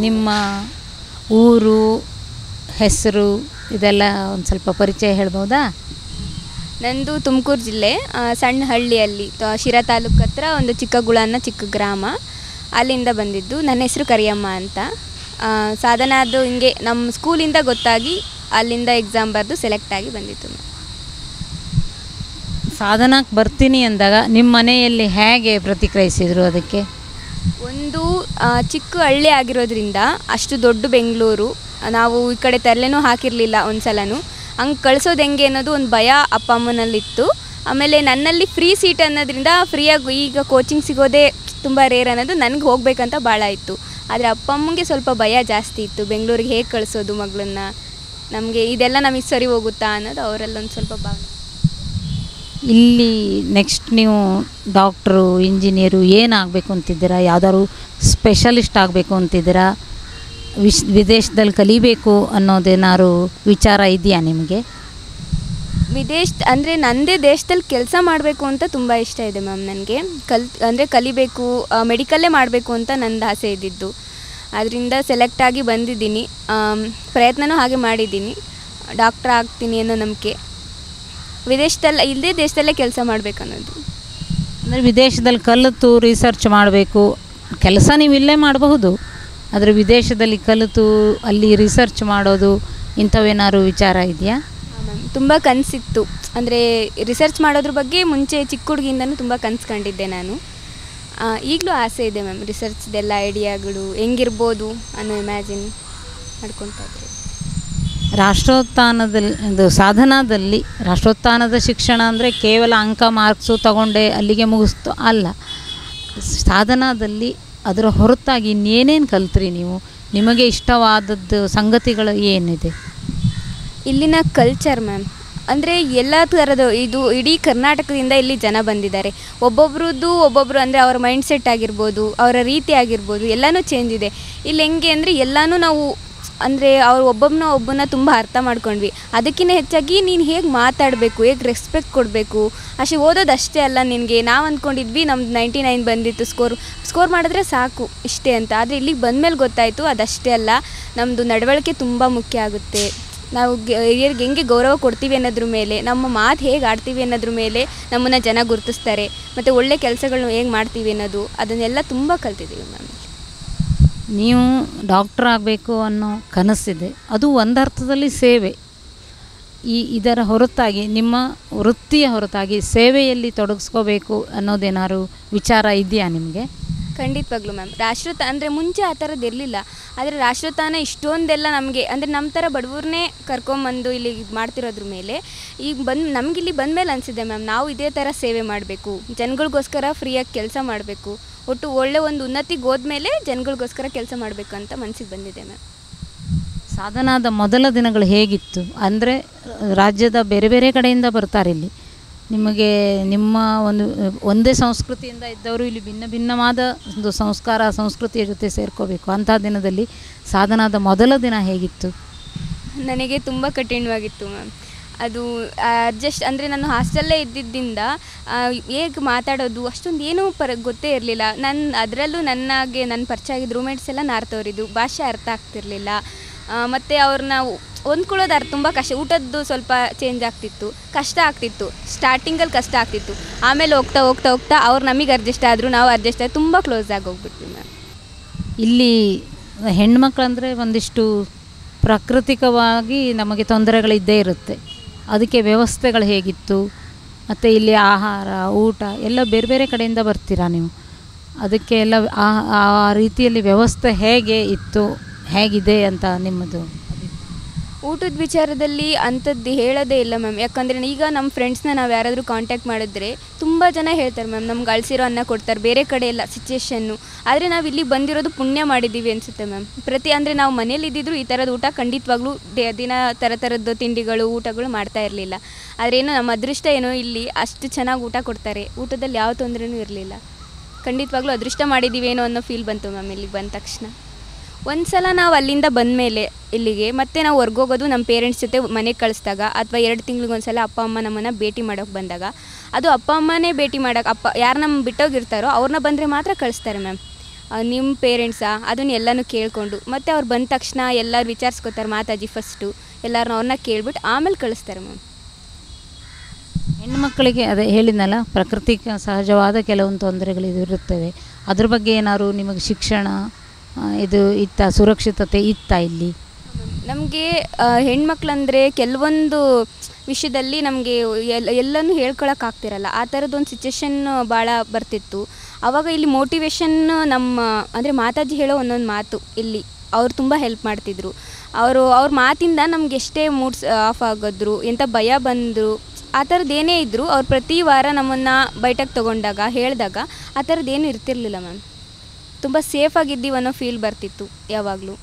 ನಿಮ್ಮ ಊರು ಹೆಸರು ಇದೆಲ್ಲ ಒಂದು ಸ್ವಲ್ಪ ಪರಿಚಯ ಹೇಳ್ಬೋದಾ? ನಂದು ತುಮಕೂರು ಜಿಲ್ಲೆ ಸಣ್ಣ ಹಳ್ಳಿಯಲ್ಲಿ ಶಿರಾ ತಾಲೂಕು ಹತ್ರ ಒಂದು ಚಿಕ್ಕಗುಳ ಅನ್ನೋ ಚಿಕ್ಕ ಗ್ರಾಮ, ಅಲ್ಲಿಂದ ಬಂದಿದ್ದು. ನನ್ನ ಹೆಸರು ಕರಿಯಮ್ಮ ಅಂತ. ಸಾಧನ ಅದು ಹಿಂಗೆ ನಮ್ಮ ಸ್ಕೂಲಿಂದ ಗೊತ್ತಾಗಿ ಅಲ್ಲಿಂದ ಎಕ್ಸಾಮ್ ಬರೆದು ಸೆಲೆಕ್ಟ್ ಆಗಿ ಬಂದಿತ್ತು. ಸಾಧನಕ್ಕೆ ಬರ್ತೀನಿ ಅಂದಾಗ ನಿಮ್ಮ ಮನೆಯಲ್ಲಿ ಹೇಗೆ ಪ್ರತಿಕ್ರಿಯಿಸಿದರು ಅದಕ್ಕೆ? ಒಂದು ಚಿಕ್ಕ ಹಳ್ಳಿ ಆಗಿರೋದ್ರಿಂದ ಅಷ್ಟು ದೊಡ್ಡ ಬೆಂಗಳೂರು ನಾವು ಈ ಕಡೆ ತರಲೆನೂ ಹಾಕಿರಲಿಲ್ಲ ಒಂದು ಸಲನೂ. ಹಂಗೆ ಕಳಿಸೋದು ಹೆಂಗೆ ಅನ್ನೋದು ಒಂದು ಭಯ ಅಪ್ಪ ಅಮ್ಮನಲ್ಲಿತ್ತು. ಆಮೇಲೆ ನನ್ನಲ್ಲಿ ಫ್ರೀ ಸೀಟ್ ಅನ್ನೋದ್ರಿಂದ ಫ್ರೀಯಾಗಿ ಈಗ ಕೋಚಿಂಗ್ ಸಿಗೋದೇ ತುಂಬ ರೇರ್ ಅನ್ನೋದು ನನಗೆ ಹೋಗ್ಬೇಕಂತ ಭಾಳ ಇತ್ತು. ಆದರೆ ಅಪ್ಪ ಅಮ್ಮಂಗೆ ಸ್ವಲ್ಪ ಭಯ ಜಾಸ್ತಿ ಇತ್ತು, ಬೆಂಗಳೂರಿಗೆ ಹೇಗೆ ಕಳಿಸೋದು ಮಗಳನ್ನ, ನಮಗೆ ಇದೆಲ್ಲ ನಮಗೆ ಸರಿ ಹೋಗುತ್ತಾ ಅನ್ನೋದು ಅವರಲ್ಲೊಂದು ಸ್ವಲ್ಪ ಭಾವನೆ. ಇಲ್ಲಿ ನೆಕ್ಸ್ಟ್ ನೀವು ಡಾಕ್ಟ್ರು ಇಂಜಿನಿಯರು ಏನಾಗಬೇಕು ಅಂತಿದ್ದೀರಾ? ಯಾವುದಾದ್ರು ಸ್ಪೆಷಲಿಸ್ಟ್ ಆಗಬೇಕು ಅಂತಿದ್ದೀರಾ? ವಿದೇಶದಲ್ಲಿ ಕಲಿಬೇಕು ಅನ್ನೋದೇನಾದ್ರು ವಿಚಾರ ಇದೆಯಾ ನಿಮಗೆ? ಅಂದರೆ ನನ್ನದೇ ದೇಶದಲ್ಲಿ ಕೆಲಸ ಮಾಡಬೇಕು ಅಂತ ತುಂಬ ಇಷ್ಟ ಇದೆ ಮ್ಯಾಮ್. ನನಗೆ ಕಲಿಬೇಕು, ಮೆಡಿಕಲ್ಲೇ ಮಾಡಬೇಕು ಅಂತ ನಂದು ಆಸೆ ಇದ್ದಿದ್ದು. ಅದರಿಂದ ಸೆಲೆಕ್ಟ್ ಆಗಿ ಬಂದಿದ್ದೀನಿ, ಪ್ರಯತ್ನವೂ ಹಾಗೆ ಮಾಡಿದ್ದೀನಿ. ಡಾಕ್ಟ್ರ್ ಆಗ್ತೀನಿ ಅನ್ನೋ ನಂಬಿಕೆ. ಇಲ್ಲದೇ ದೇಶದಲ್ಲೇ ಕೆಲಸ ಮಾಡಬೇಕನ್ನೋದು. ಅಂದರೆ ವಿದೇಶದಲ್ಲಿ ಕಲಿತು ರಿಸರ್ಚ್ ಮಾಡಬೇಕು, ಕೆಲಸ ನೀವು ಇಲ್ಲೇ ಮಾಡಬಹುದು, ಆದರೆ ವಿದೇಶದಲ್ಲಿ ಕಲಿತು ಅಲ್ಲಿ ರಿಸರ್ಚ್ ಮಾಡೋದು ಇಂಥವೇನಾದ್ರು ವಿಚಾರ ಇದೆಯಾ? ಮ್ಯಾಮ್ ತುಂಬ ಕನಸಿತ್ತು. ಅಂದರೆ ರಿಸರ್ಚ್ ಮಾಡೋದ್ರ ಬಗ್ಗೆ ಮುಂಚೆ ಚಿಕ್ಕ ಹುಡುಗಿಯಿಂದನೂ ತುಂಬ ಕನಸು ಕಂಡಿದ್ದೆ ನಾನು. ಈಗಲೂ ಆಸೆ ಇದೆ ಮ್ಯಾಮ್, ರಿಸರ್ಚ್ದೆಲ್ಲ ಐಡಿಯಾಗಳು ಹೆಂಗಿರ್ಬೋದು ಅನ್ನೋ ಇಮ್ಯಾಜಿನ್ ಮಾಡ್ಕೊತಾ ಇದ್ದೆ. ಸಾಧನದಲ್ಲಿ ರಾಷ್ಟ್ರೋತ್ಥಾನದ ಶಿಕ್ಷಣ ಅಂದರೆ ಕೇವಲ ಅಂಕ ಮಾರ್ಕ್ಸು ತಗೊಂಡೆ ಅಲ್ಲಿಗೆ ಮುಗಿಸ್ತು ಅಲ್ಲ. ಸಾಧನದಲ್ಲಿ ಅದರ ಹೊರತಾಗಿ ಇನ್ನೇನೇನು ಕಲ್ತ್ರಿ ನೀವು? ನಿಮಗೆ ಇಷ್ಟವಾದದ್ದು ಸಂಗತಿಗಳು ಏನಿದೆ? ಇಲ್ಲಿನ ಕಲ್ಚರ್ ಮ್ಯಾಮ್, ಅಂದರೆ ಎಲ್ಲ ಥರದ್ದು ಇದು ಇಡೀ ಕರ್ನಾಟಕದಿಂದ ಇಲ್ಲಿ ಜನ ಬಂದಿದ್ದಾರೆ. ಒಬ್ಬೊಬ್ರು ಅಂದರೆ ಅವರ ಮೈಂಡ್ ಸೆಟ್ ಆಗಿರ್ಬೋದು, ಅವರ ರೀತಿ ಆಗಿರ್ಬೋದು, ಎಲ್ಲನೂ ಚೇಂಜ್ ಇದೆ. ಇಲ್ಲಿ ಹೆಂಗೆ ಅಂದರೆ ಎಲ್ಲನೂ ನಾವು ಅಂದರೆ ಅವ್ರು ಒಬ್ಬನ ತುಂಬ ಅರ್ಥ ಮಾಡ್ಕೊಂಡ್ವಿ. ಅದಕ್ಕಿಂತ ಹೆಚ್ಚಾಗಿ ನೀನು ಹೇಗೆ ಮಾತಾಡಬೇಕು, ಹೇಗೆ ರೆಸ್ಪೆಕ್ಟ್ ಕೊಡಬೇಕು, ಅಷ್ಟೇ ಓದೋದು ಅಷ್ಟೇ ಅಲ್ಲ ನಿನಗೆ. ನಾವು ಅಂದ್ಕೊಂಡಿದ್ವಿ ನಮ್ದು 99 ಬಂದಿತ್ತು ಸ್ಕೋರ್ ಮಾಡಿದ್ರೆ ಸಾಕು ಇಷ್ಟೇ ಅಂತ. ಆದರೆ ಇಲ್ಲಿಗೆ ಬಂದಮೇಲೆ ಗೊತ್ತಾಯಿತು ಅದಷ್ಟೇ ಅಲ್ಲ, ನಮ್ಮದು ನಡವಳಿಕೆ ತುಂಬ ಮುಖ್ಯ ಆಗುತ್ತೆ. ನಾವು ಹಿರಿಯರಿಗೆ ಹೆಂಗೆ ಗೌರವ ಕೊಡ್ತೀವಿ ಅನ್ನೋದ್ರ ಮೇಲೆ, ನಮ್ಮ ಮಾತು ಹೇಗೆ ಆಡ್ತೀವಿ ಅನ್ನೋದ್ರ ಮೇಲೆ ನಮ್ಮನ್ನು ಜನ ಗುರುತಿಸ್ತಾರೆ. ಮತ್ತು ಒಳ್ಳೆ ಕೆಲಸಗಳನ್ನ ಹೇಗೆ ಮಾಡ್ತೀವಿ ಅನ್ನೋದು ಅದನ್ನೆಲ್ಲ ತುಂಬ ಕಲ್ತಿದ್ದೀವಿ ಮ್ಯಾಮ್. ನೀವು ಡಾಕ್ಟ್ರ್ ಆಗಬೇಕು ಅನ್ನೋ ಕನಸಿದೆ, ಅದು ಒಂದರ್ಥದಲ್ಲಿ ಸೇವೆ. ಇದರ ಹೊರತಾಗಿ ನಿಮ್ಮ ವೃತ್ತಿಯ ಹೊರತಾಗಿ ಸೇವೆಯಲ್ಲಿ ತೊಡಗಿಸ್ಕೋಬೇಕು ಅನ್ನೋದೇನಾದ್ರು ವಿಚಾರ ಇದೆಯಾ ನಿಮಗೆ? ಖಂಡಿತವಾಗ್ಲೂ ಮ್ಯಾಮ್. ಅಂದರೆ ಮುಂಚೆ ಆ ಥರದ್ದು ಇರಲಿಲ್ಲ. ಆದರೆ ರಾಷ್ಟ್ರೋತ್ಥಾನ ಇಷ್ಟೊಂದೆಲ್ಲ ನಮಗೆ ಅಂದರೆ ನಮ್ಮ ಥರ ಬಡವ್ರನ್ನೇ ಕರ್ಕೊಂಬಂದು ಇಲ್ಲಿ ಮಾಡ್ತಿರೋದ್ರ ಮೇಲೆ ಈಗ ನಮಗಿಲ್ಲಿ ಬಂದಮೇಲೆ ಅನಿಸಿದೆ ಮ್ಯಾಮ್, ನಾವು ಇದೇ ಥರ ಸೇವೆ ಮಾಡಬೇಕು, ಜನಗಳಿಗೋಸ್ಕರ ಫ್ರೀಯಾಗಿ ಕೆಲಸ ಮಾಡಬೇಕು, ಒಟ್ಟು ಒಳ್ಳೆ ಒಂದು ಉನ್ನತಿಗೆ ಹೋದ್ಮೇಲೆ ಜನಗಳಿಗೋಸ್ಕರ ಕೆಲಸ ಮಾಡಬೇಕು ಅಂತ ಮನಸ್ಸಿಗೆ ಬಂದಿದೆ ಮ್ಯಾಮ್. ಸಾಧನದ ಮೊದಲ ದಿನಗಳು ಹೇಗಿತ್ತು? ಅಂದರೆ ರಾಜ್ಯದ ಬೇರೆ ಬೇರೆ ಕಡೆಯಿಂದ ಬರ್ತಾರೆ ಇಲ್ಲಿ. ನಿಮಗೆ ನಿಮ್ಮ ಒಂದೇ ಸಂಸ್ಕೃತಿಯಿಂದ ಇದ್ದವರು ಇಲ್ಲಿ ಭಿನ್ನ ಭಿನ್ನವಾದ ಒಂದು ಸಂಸ್ಕೃತಿಯ ಜೊತೆ ಸೇರ್ಕೋಬೇಕು. ಅಂಥ ದಿನದಲ್ಲಿ ಸಾಧನದ ಮೊದಲ ದಿನ ಹೇಗಿತ್ತು? ನನಗೆ ತುಂಬ ಕಠಿಣವಾಗಿತ್ತು ಮ್ಯಾಮ್. ಅದು ಅಂದರೆ ನಾನು ಹಾಸ್ಟೆಲ್ಲೇ ಇದ್ದಿದ್ದರಿಂದ ಹೇಗೆ ಮಾತಾಡೋದು ಅಷ್ಟೊಂದು ಏನೂ ಗೊತ್ತೇ ಇರಲಿಲ್ಲ. ಅದರಲ್ಲೂ ನನ್ನ ಪರಿಚಯ ಆಗಿದ್ದ ರೂಮ್ಮೇಟ್ಸ್ ಎಲ್ಲ ನಾರ್ತವರಿದ್ದು, ಭಾಷೆ ಅರ್ಥ ಆಗ್ತಿರಲಿಲ್ಲ. ಮತ್ತು ಅವ್ರನ್ನ ಹೊಂದ್ಕೊಳ್ಳೋದು ತುಂಬ ಕಷ್ಟ. ಊಟದ್ದು ಸ್ವಲ್ಪ ಚೇಂಜ್ ಆಗ್ತಿತ್ತು, ಕಷ್ಟ ಆಗ್ತಿತ್ತು. ಸ್ಟಾರ್ಟಿಂಗಲ್ಲಿ ಕಷ್ಟ ಆಗ್ತಿತ್ತು, ಆಮೇಲೆ ಹೋಗ್ತಾ ಅವ್ರು ನಮಗೆ ಅಡ್ಜಸ್ಟ್ ಆದರು, ನಾವು ಅಡ್ಜಸ್ಟ್ ಆಗಿ ತುಂಬ ಕ್ಲೋಸ್ ಆಗಿ ಹೋಗ್ಬಿಟ್ವಿ ಮ್ಯಾಮ್. ಇಲ್ಲಿ ಹೆಣ್ಮಕ್ಳಂದರೆ ಒಂದಿಷ್ಟು ಪ್ರಾಕೃತಿಕವಾಗಿ ನಮಗೆ ತೊಂದರೆಗಳಿದ್ದೇ ಇರುತ್ತೆ. ಅದಕ್ಕೆ ವ್ಯವಸ್ಥೆಗಳು ಹೇಗಿತ್ತು? ಮತ್ತು ಇಲ್ಲಿ ಆಹಾರ ಊಟ ಎಲ್ಲ ಬೇರೆ ಬೇರೆ ಕಡೆಯಿಂದ ಬರ್ತೀರಾ ನೀವು, ಅದಕ್ಕೆ ಎಲ್ಲ ಆ ರೀತಿಯಲ್ಲಿ ವ್ಯವಸ್ಥೆ ಹೇಗೆ ಇತ್ತು, ಹೇಗಿದೆ ಅಂತ ನಿಮ್ಮದು? ಊಟದ ವಿಚಾರದಲ್ಲಿ ಅಂಥದ್ದು ಹೇಳೋದೇ ಇಲ್ಲ ಮ್ಯಾಮ್. ಯಾಕಂದರೆ ಈಗ ನಮ್ಮ ಫ್ರೆಂಡ್ಸ್ನ ನಾವು ಯಾರಾದರೂ ಕಾಂಟ್ಯಾಕ್ಟ್ ಮಾಡಿದ್ರೆ ತುಂಬ ಜನ ಹೇಳ್ತಾರೆ ಮ್ಯಾಮ್, ನಮ್ಗೆ ಅಳಿಸಿರೋ ಅನ್ನ ಕೊಡ್ತಾರೆ, ಬೇರೆ ಕಡೆ ಎಲ್ಲ ಸಿಚುಯೇಷನ್ನು. ಆದರೆ ನಾವು ಇಲ್ಲಿ ಬಂದಿರೋದು ಪುಣ್ಯ ಮಾಡಿದ್ದೀವಿ ಅನಿಸುತ್ತೆ ಮ್ಯಾಮ್. ಅಂದರೆ ನಾವು ಮನೇಲಿ ಇದ್ದಿದ್ರು ಈ ಥರದ ಊಟ ಖಂಡಿತವಾಗ್ಲೂ ದಿನ ಥರದ್ದು ತಿಂಡಿಗಳು ಊಟಗಳು ಮಾಡ್ತಾ ಇರಲಿಲ್ಲ. ಆದರೆ ಏನೋ ನಮ್ಮ ಅದೃಷ್ಟ ಏನೋ ಇಲ್ಲಿ ಅಷ್ಟು ಚೆನ್ನಾಗಿ ಊಟ ಕೊಡ್ತಾರೆ, ಊಟದಲ್ಲಿ ಯಾವ ತೊಂದರೆನೂ ಇರಲಿಲ್ಲ. ಖಂಡಿತವಾಗ್ಲೂ ಅದೃಷ್ಟ ಮಾಡಿದ್ದೀವಿ ಏನೋ ಅನ್ನೋ ಫೀಲ್ ಬಂತು ಮ್ಯಾಮ್ ಇಲ್ಲಿಗೆ ಬಂದ ತಕ್ಷಣ. ಒಂದು ಸಲ ನಾವು ಅಲ್ಲಿಂದ ಬಂದಮೇಲೆ ಇಲ್ಲಿಗೆ ಮತ್ತೆ ನಾವು ಹೊರ್ಗೋಗೋದು ನಮ್ಮ ಪೇರೆಂಟ್ಸ್ ಜೊತೆ ಮನೆಗೆ ಕಳಿಸಿದಾಗ, ಅಥವಾ 2 ತಿಂಗಳಿಗೊಂದು ಸಲ ಅಪ್ಪ ಅಮ್ಮ ನಮ್ಮನ್ನು ಭೇಟಿ ಮಾಡೋಕ್ಕೆ ಬಂದಾಗ, ಅದು ಅಪ್ಪ ಅಮ್ಮನೇ ಭೇಟಿ ಮಾಡೋಕ್ಕೆ ಯಾರು ನಮ್ಮ ಬಿಟ್ಟೋಗಿರ್ತಾರೋ ಅವ್ರನ್ನ ಬಂದರೆ ಮಾತ್ರ ಕಳಿಸ್ತಾರೆ ಮ್ಯಾಮ್. ನಿಮ್ಮ ಪೇರೆಂಟ್ಸಾ ಅದನ್ನು ಎಲ್ಲನೂ ಕೇಳಿಕೊಂಡು ಮತ್ತು ಅವ್ರು ಬಂದ ತಕ್ಷಣ ಎಲ್ಲರೂ ವಿಚಾರಿಸ್ಕೊತಾರೆ ಮಾತಾಜಿ ಫಸ್ಟು ಎಲ್ಲರನ್ನ ಅವ್ರನ್ನ ಕೇಳ್ಬಿಟ್ಟು ಆಮೇಲೆ ಕಳಿಸ್ತಾರೆ ಮ್ಯಾಮ್. ಹೆಣ್ಮಕ್ಕಳಿಗೆ ಅದೇ ಹೇಳಿದ್ನಲ್ಲ, ಪ್ರಕೃತಿ ಸಹಜವಾದ ಕೆಲವೊಂದು ತೊಂದರೆಗಳು ಇರುತ್ತವೆ. ಅದ್ರ ಬಗ್ಗೆ ಏನಾದ್ರು ನಿಮಗೆ ಶಿಕ್ಷಣ ಇದು ಇತ್ತ, ಸುರಕ್ಷಿತತೆ ಇತ್ತ ಇಲ್ಲಿ? ನಮಗೆ ಹೆಣ್ಮಕ್ಳಂದರೆ ಕೆಲವೊಂದು ವಿಷಯದಲ್ಲಿ ನಮಗೆ ಎಲ್ಲನೂ ಹೇಳ್ಕೊಳಕ್ಕಾಗ್ತಿರಲ್ಲ. ಆ ಥರದ್ದೊಂದು ಸಿಚುವೇಶನ್ ಭಾಳ ಬರ್ತಿತ್ತು. ಆವಾಗ ಇಲ್ಲಿ ಮೋಟಿವೇಶನ್ ನಮ್ಮ ಅಂದರೆ ಮಾತಾಜಿ ಹೇಳೋ ಒಂದೊಂದು ಮಾತು ಇಲ್ಲಿ ಅವ್ರು ತುಂಬ ಹೆಲ್ಪ್ ಮಾಡ್ತಿದ್ರು. ಅವ್ರ ಮಾತಿಂದ ನಮ್ಗೆ ಎಷ್ಟೇ ಮೂಡ್ಸ್ ಆಫ್ ಆಗೋದ್ರು, ಎಂಥ ಭಯ ಬಂದರು, ಆ ಥರದ್ದು ಏನೇ ಇದ್ದರೂ ಅವ್ರು ಪ್ರತಿ ವಾರ ನಮ್ಮನ್ನು ಬೈಟಕ್ಕೆ ತೊಗೊಂಡಾಗ ಹೇಳಿದಾಗ ಆ ಥರದ್ದೇನು ಇರ್ತಿರ್ಲಿಲ್ಲ ಮ್ಯಾಮ್. ತುಂಬ ಸೇಫಾಗಿದ್ದೀವಿ ಅನ್ನೋ ಫೀಲ್ ಬರ್ತಿತ್ತು ಯಾವಾಗಲೂ.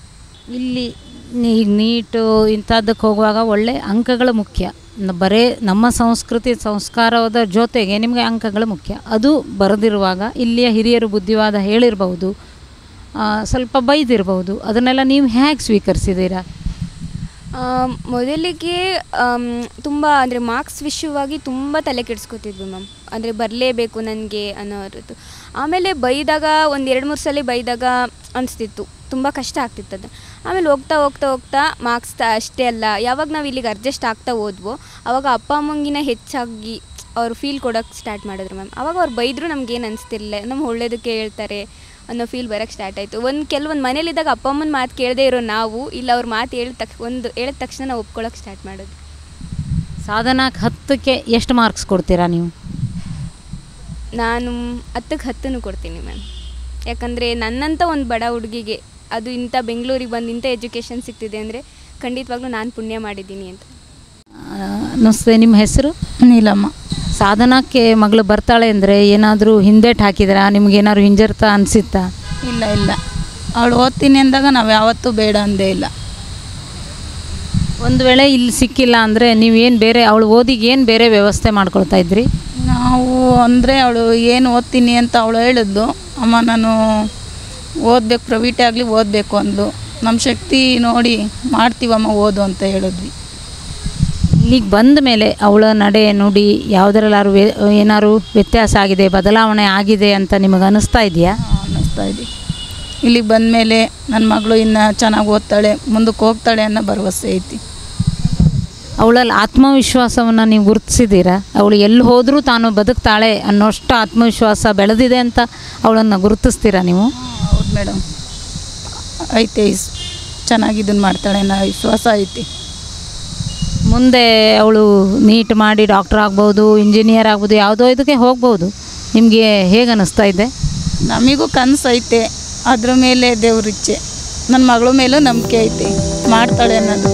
ಇಲ್ಲಿ ನೀಟು ಇಂಥದ್ದಕ್ಕೆ ಹೋಗುವಾಗ ಒಳ್ಳೆ ಅಂಕಗಳು ಮುಖ್ಯ. ಬರೀ ನಮ್ಮ ಸಂಸ್ಕೃತಿ ಸಂಸ್ಕಾರದ ಜೊತೆಗೆ ನಿಮಗೆ ಅಂಕಗಳು ಮುಖ್ಯ. ಅದು ಬರೆದಿರುವಾಗ ಇಲ್ಲಿಯ ಹಿರಿಯರು ಬುದ್ಧಿವಾದ ಹೇಳಿರ್ಬಹುದು, ಸ್ವಲ್ಪ ಬೈದಿರ್ಬೋದು. ಅದನ್ನೆಲ್ಲ ನೀವು ಹೇಗೆ ಸ್ವೀಕರಿಸಿದ್ದೀರಾ? ಮೊದಲಿಗೆ ತುಂಬ ಅಂದರೆ ಮಾರ್ಕ್ಸ್ ವಿಷಯವಾಗಿ ತುಂಬ ತಲೆ ಕೆಡಿಸ್ಕೊತಿದ್ವಿ ಮ್ಯಾಮ್. ಅಂದರೆ ಬರಲೇಬೇಕು ನನಗೆ ಅನ್ನೋದು. ಆಮೇಲೆ ಬೈದಾಗ ಒಂದು 2-3 ಸಲ ಬೈದಾಗ ಅನಿಸ್ತಿತ್ತು, ತುಂಬ ಕಷ್ಟ ಆಗ್ತಿತ್ತು ಅದು. ಆಮೇಲೆ ಹೋಗ್ತಾ ಹೋಗ್ತಾ ಹೋಗ್ತಾ ಮಾರ್ಕ್ಸ್ ಅಷ್ಟೇ ಅಲ್ಲ, ಯಾವಾಗ ನಾವು ಇಲ್ಲಿಗೆ ಅಡ್ಜಸ್ಟ್ ಆಗ್ತಾ ಹೋದ್ವೋ ಆವಾಗ ಅಪ್ಪ ಅಮ್ಮಂಗಿನ ಹೆಚ್ಚಾಗಿ ಅವ್ರು ಫೀಲ್ ಕೊಡೋಕ್ಕೆ ಸ್ಟಾರ್ಟ್ ಮಾಡಿದ್ರು ಮ್ಯಾಮ್. ಆವಾಗ ಅವ್ರು ಬೈದರೂ ನಮಗೇನು ಅನಿಸ್ತಿರ್ಲಿಲ್ಲ, ನಮ್ಮ ಒಳ್ಳೇದಕ್ಕೆ ಹೇಳ್ತಾರೆ ಅನ್ನೋ ಫೀಲ್ ಬರೋಕ್ಕೆ ಸ್ಟಾರ್ಟ್ ಆಯಿತು. ಕೆಲವೊಂದು ಮನೇಲಿದ್ದಾಗ ಅಪ್ಪ ಅಮ್ಮನ ಮಾತು ಕೇಳದೇ ಇರೋ ನಾವು ಇಲ್ಲ ಅವ್ರ ಮಾತು ಹೇಳಿದ ತಕ್ಷಣ ನಾವು ಒಪ್ಕೊಳ್ಳೋಕೆ ಸ್ಟಾರ್ಟ್ ಮಾಡೋದು. ಸಾಧನಕ್ಕೆ 10ಕ್ಕೆ ಎಷ್ಟು ಮಾರ್ಕ್ಸ್ ಕೊಡ್ತೀರಾ ನೀವು? ನಾನು 10ಕ್ಕೆ 10 ಕೊಡ್ತೀನಿ ಮ್ಯಾಮ್. ಯಾಕಂದರೆ ನನ್ನಂಥ ಒಂದು ಬಡ ಹುಡುಗಿಗೆ ಅದು ಇಂಥ ಬೆಂಗಳೂರಿಗೆ ಬಂದು ಇಂಥ ಎಜುಕೇಷನ್ ಸಿಗ್ತಿದೆ ಅಂದರೆ ಖಂಡಿತವಾಗ್ಲೂ ನಾನು ಪುಣ್ಯ ಮಾಡಿದ್ದೀನಿ ಅಂತ. ನಮಸ್ತೆ, ನಿಮ್ಮ ಹೆಸರು? ನೀಲಮ್ಮ. ಸಾಧನಕ್ಕೆ ಮಗಳು ಬರ್ತಾಳೆ ಅಂದರೆ ಏನಾದರೂ ಹಿಂದೇಟು ಹಾಕಿದ್ರಾ? ನಿಮ್ಗೇನಾದ್ರು ಹಿಂಜರ್ತಾ ಅನಿಸುತ್ತಾ? ಇಲ್ಲ ಇಲ್ಲ, ಅವಳು ಓದ್ತೀನಿ ಅಂದಾಗ ನಾವು ಯಾವತ್ತೂ ಬೇಡ ಅಂದೇ ಇಲ್ಲ. ಒಂದು ವೇಳೆ ಇಲ್ಲಿ ಸಿಕ್ಕಿಲ್ಲ ಅಂದರೆ ನೀವೇನು ಬೇರೆ ಅವಳು ಓದಿಗೆ ಏನು ಬೇರೆ ವ್ಯವಸ್ಥೆ ಮಾಡ್ಕೊಳ್ತಾ ಇದ್ರಿ? ನಾವು ಅಂದರೆ ಅವಳು ಏನು ಓದ್ತೀನಿ ಅಂತ ಅವಳು ಹೇಳಿದ್ದು, ಅಮ್ಮ ನಾನು ಓದಬೇಕು, ಪ್ರೈವೇಟೇ ಆಗಲಿ ಓದಬೇಕು ಅಂದು. ನಮ್ಮ ಶಕ್ತಿ ನೋಡಿ ಮಾಡ್ತೀವಮ್ಮ ಓದು ಅಂತ ಹೇಳಿದ್ವಿ. ಇಲ್ಲಿಗೆ ಬಂದ ಮೇಲೆ ಅವಳ ನಡೆ ನುಡಿ ಯಾವುದರಲ್ಲಾರು ಏನಾದ್ರು ವ್ಯತ್ಯಾಸ ಆಗಿದೆ, ಬದಲಾವಣೆ ಆಗಿದೆ ಅಂತ ನಿಮಗೆ ಅನ್ನಿಸ್ತಾ ಇದೆಯಾ? ಅನ್ನಿಸ್ತಾ ಇದೆ. ಇಲ್ಲಿಗೆ ಬಂದ ಮೇಲೆ ನನ್ನ ಮಗಳು ಇನ್ನೂ ಚೆನ್ನಾಗಿ ಓದ್ತಾಳೆ, ಮುಂದಕ್ಕೆ ಹೋಗ್ತಾಳೆ ಅನ್ನೋ ಭರವಸೆ ಐತಿ. ಅವಳಲ್ಲಿ ಆತ್ಮವಿಶ್ವಾಸವನ್ನು ನೀವು ಗುರುತಿಸಿದ್ದೀರಾ? ಅವಳು ಎಲ್ಲಿ ಹೋದರೂ ತಾನು ಬದುಕ್ತಾಳೆ ಅನ್ನೋಷ್ಟು ಆತ್ಮವಿಶ್ವಾಸ ಬೆಳೆದಿದೆ ಅಂತ ಅವಳನ್ನು ಗುರುತಿಸ್ತೀರಾ ನೀವು? ಹೌದು ಮೇಡಮ್, ಐತೆ. ಚೆನ್ನಾಗಿ ಇದನ್ನು ಮಾಡ್ತಾಳೆ ಅನ್ನೋ ವಿಶ್ವಾಸ ಐತಿ. ಮುಂದೆ ಅವಳು ನೀಟ್ ಮಾಡಿ ಡಾಕ್ಟರ್ ಆಗ್ಬೋದು, ಇಂಜಿನಿಯರ್ ಆಗ್ಬೋದು, ಯಾವುದೋ ಇದಕ್ಕೆ ಹೋಗ್ಬೋದು. ನಿಮಗೆ ಹೇಗೆ ಅನ್ನಿಸ್ತಾ ಇದೆ? ನಮಗೂ ಕನಸು ಐತೆ, ಅದ್ರ ಮೇಲೆ ದೇವ್ರ ಇಚ್ಛೆ. ನನ್ನ ಮಗಳ ಮೇಲೂ ನಂಬಿಕೆ ಐತೆ, ಮಾಡ್ತಾಳೆ ಅನ್ನೋದು.